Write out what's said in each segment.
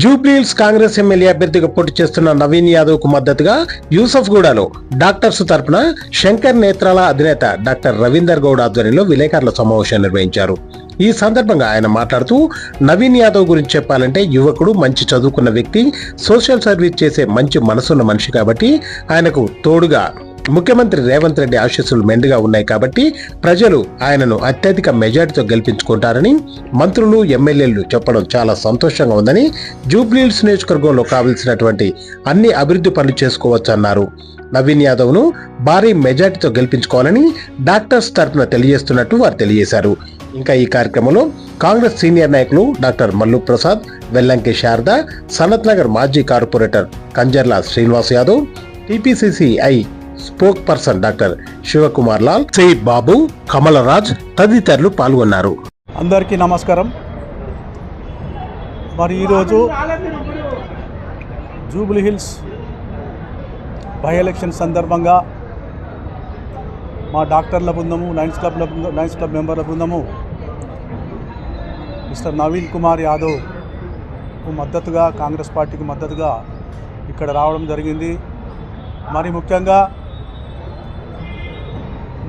Jubilee Hills Congress MLA అభ్యర్థిగా పోటీ చేస్తున్న నవీన్ యాదవ్ కు మద్దతుగా యూసఫ్గూడలో డాక్టర్స్ తరపున శంకర్ నేత్రాల అధినేత డాక్టర్ రవీందర్ గౌడ్ ఆధ్వర్యంలో విలేకరుల సమావేశం నిర్వహించారు. ఈ సందర్భంగా ఆయన మాట్లాడుతూ నవీన్ యాదవ్ గురించి చెప్పాలంటే యువకుడు, మంచి చదువుకున్న వ్యక్తి, సోషల్ సర్వీస్ చేసే మంచి మనసున్న మనిషి కాబట్టి ఆయనకు తోడుగా ముఖ్యమంత్రి రేవంత్ రెడ్డి ఆశీస్సులు మెండుగా ఉన్నాయి కాబట్టి ప్రజలు ఆయనను అత్యధిక మెజార్టీతో గెలిపించుకుంటారని మంత్రులు, ఎమ్మెల్యేలు చెప్పడం చాలా సంతోషంగా ఉందని, జూబ్లీహిల్స్ నియోజకవర్గంలో కావలసినటువంటి అన్ని అభివృద్ధి పనులు చేసుకోవచ్చన్నారు. నవీన్ యాదవ్ను భారీ మెజార్టీతో గెలిపించుకోవాలని డాక్టర్స్ తరఫున తెలియజేస్తున్నట్టు వారు తెలియజేశారు. ఇంకా ఈ కార్యక్రమంలో కాంగ్రెస్ సీనియర్ నాయకులు డాక్టర్ మల్లు ప్రసాద్, వెల్లంకి శారద, సనత్ నగర్ మాజీ కార్పొరేటర్ కంజర్ల శ్రీనివాస్ యాదవ్, టీపీసీసీఐ spokesperson doctor Shivakumar Lal, C Babu, Kamalaraj తదితరులు పాల్గొన్నారు. అందరికీ నమస్కారం. మరి ఈరోజు జూబ్లీహిల్స్ బై ఎలక్షన్ సందర్భంగా మా డాక్టర్ల బృందము, లయన్స్ క్లబ్ మెంబర్ల బృందము మిస్టర్ నవీన్ కుమార్ యాదవ్కు మద్దతుగా, కాంగ్రెస్ పార్టీకి మద్దతుగా ఇక్కడ రావడం జరిగింది. మరి ముఖ్యంగా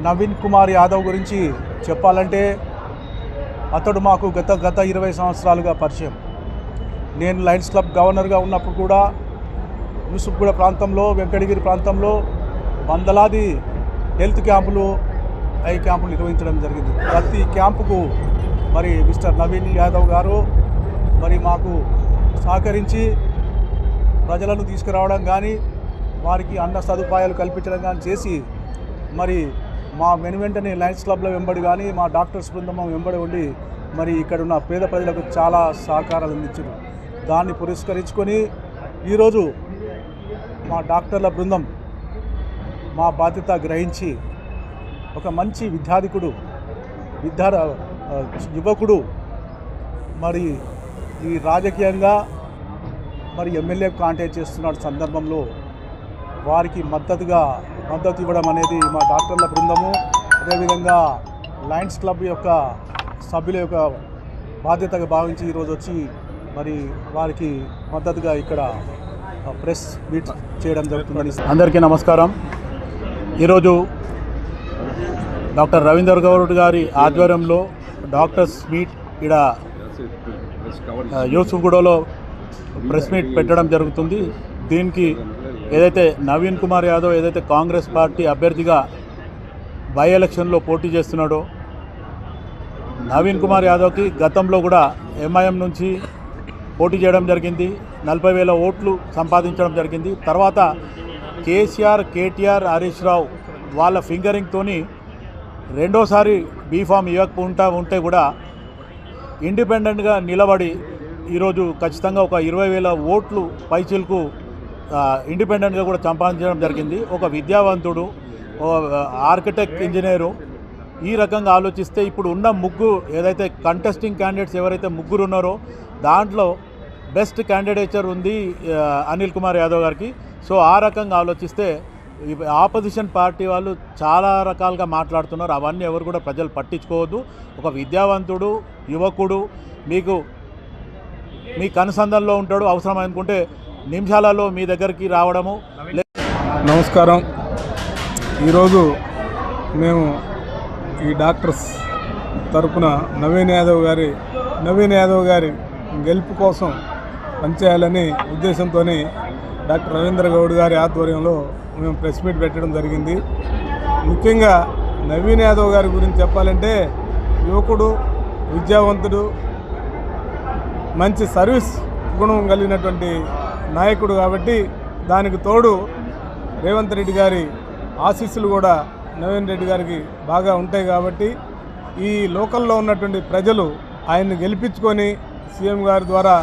నవీన్ కుమార్ యాదవ్ గురించి చెప్పాలంటే అతడు మాకు గత 20 సంవత్సరాలుగా పరిచయం. నేను లయన్స్ క్లబ్ గవర్నర్గా ఉన్నప్పుడు కూడా యూసుఫ్గూడ ప్రాంతంలో, వెంకటగిరి ప్రాంతంలో వందలాది హెల్త్ క్యాంపులు, ఐ క్యాంపులు నిర్వహించడం జరిగింది. ప్రతి క్యాంపుకు మరి మిస్టర్ నవీన్ యాదవ్ గారు మరి మాకు సహకరించి ప్రజలను తీసుకురావడం కానీ, వారికి అన్న సదుపాయాలు కల్పించడం కానీ చేసి మరి మా వెంటనే లయన్స్ క్లబ్ల వెంబడి కానీ, మా డాక్టర్స్ బృందం వెంబడి ఉండి మరి ఇక్కడ ఉన్న పేద ప్రజలకు చాలా సహకారాలు అందించారు. దాన్ని పురస్కరించుకొని ఈరోజు మా డాక్టర్ల బృందం మా బాధ్యత గ్రహించి ఒక మంచి యువకుడు మరి ఈ రాజకీయంగా మరి ఎమ్మెల్యే కాంటాక్ట్ చేస్తున్న సందర్భంలో వారికి మద్దతు ఇవ్వడం అనేది మా డాక్టర్ల బృందము, అదేవిధంగా లయన్స్ క్లబ్ యొక్క సభ్యుల యొక్క బాధ్యతగా భావించి ఈరోజు వచ్చి మరి వారికి మద్దతుగా ఇక్కడ ప్రెస్ మీట్ చేయడం జరుగుతుందని. అందరికీ నమస్కారం. ఈరోజు డాక్టర్ రవీందర్ గౌడ్ గారి ఆధ్వర్యంలో డాక్టర్స్ మీట్ ఇక్కడ యూసుఫ్గూడలో ప్రెస్ మీట్ పెట్టడం జరుగుతుంది. దీనికి ఏదైతే నవీన్ కుమార్ యాదవ్ ఏదైతే కాంగ్రెస్ పార్టీ అభ్యర్థిగా బై ఎలక్షన్లో పోటీ చేస్తున్నాడో, నవీన్ కుమార్ యాదవ్కి గతంలో కూడా ఎంఐఎం నుంచి పోటీ చేయడం జరిగింది, 40,000 ఓట్లు సంపాదించడం జరిగింది. తర్వాత కేసీఆర్, కేటీఆర్, హరీష్ రావు వాళ్ళ ఫింగరింగ్తోని రెండోసారి బీఫామ్ ఇవ్వకుండా ఉంటే కూడా ఇండిపెండెంట్గా నిలబడి ఈరోజు ఖచ్చితంగా ఒక 20,000 ఓట్లు పైచిలకు ఇండిపెండెంట్గా కూడా సంపాదించడం జరిగింది. ఒక విద్యావంతుడు, ఆర్కిటెక్ట్, ఇంజనీరు. ఈ రకంగా ఆలోచిస్తే ఇప్పుడు ఉన్న ఏదైతే కంటెస్టింగ్ క్యాండిడేట్స్ ఎవరైతే ముగ్గురు ఉన్నారో దాంట్లో బెస్ట్ క్యాండిడేచర్ ఉంది అనిల్ కుమార్ యాదవ్ గారికి. సో ఆ రకంగా ఆలోచిస్తే ఆపోజిషన్ పార్టీ వాళ్ళు చాలా రకాలుగా మాట్లాడుతున్నారు. అవన్నీ ఎవరు కూడా ప్రజలు పట్టించుకోవద్దు. ఒక విద్యావంతుడు, యువకుడు, మీ కనుసంధానంలో ఉంటాడు. అవసరం అనుకుంటే నిమిషాలలో మీ దగ్గరికి రావడము. నమస్కారం. ఈరోజు మేము ఈ డాక్టర్స్ తరపున నవీన్ యాదవ్ గారి గెలుపు కోసం పనిచేయాలని ఉద్దేశంతో డాక్టర్ రవీంద్ర గౌడ్ గారి ఆధ్వర్యంలో మేము ప్రెస్ మీట్ పెట్టడం జరిగింది. ముఖ్యంగా నవీన్ యాదవ్ గారి గురించి చెప్పాలంటే యువకుడు, విద్యావంతుడు, మంచి సర్వీస్ గుణం కలిగినటువంటి నాయకుడు కాబట్టి దానికి తోడు రేవంత్ రెడ్డి గారి ఆశీస్సులు కూడా నవీన్ రెడ్డి గారికి బాగా ఉంటాయి కాబట్టి ఈ లోకల్లో ఉన్నటువంటి ప్రజలు ఆయన్ని గెలిపించుకొని సీఎం గారి ద్వారా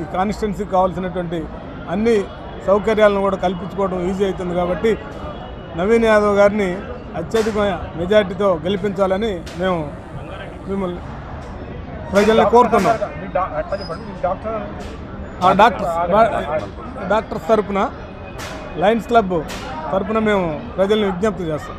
ఈ కాన్స్టిట్యున్సీకి కావాల్సినటువంటి అన్ని సౌకర్యాలను కూడా కల్పించుకోవడం ఈజీ అవుతుంది కాబట్టి నవీన్ యాదవ్ గారిని అత్యధిక మెజార్టీతో గెలిపించాలని మేము మిమ్మల్ని ప్రజల్ని కోరుతున్నాం. డాక్టర్స్ తరపున, లయన్స్ క్లబ్ తరపున మేము ప్రజల్ని విజ్ఞప్తి చేస్తాం.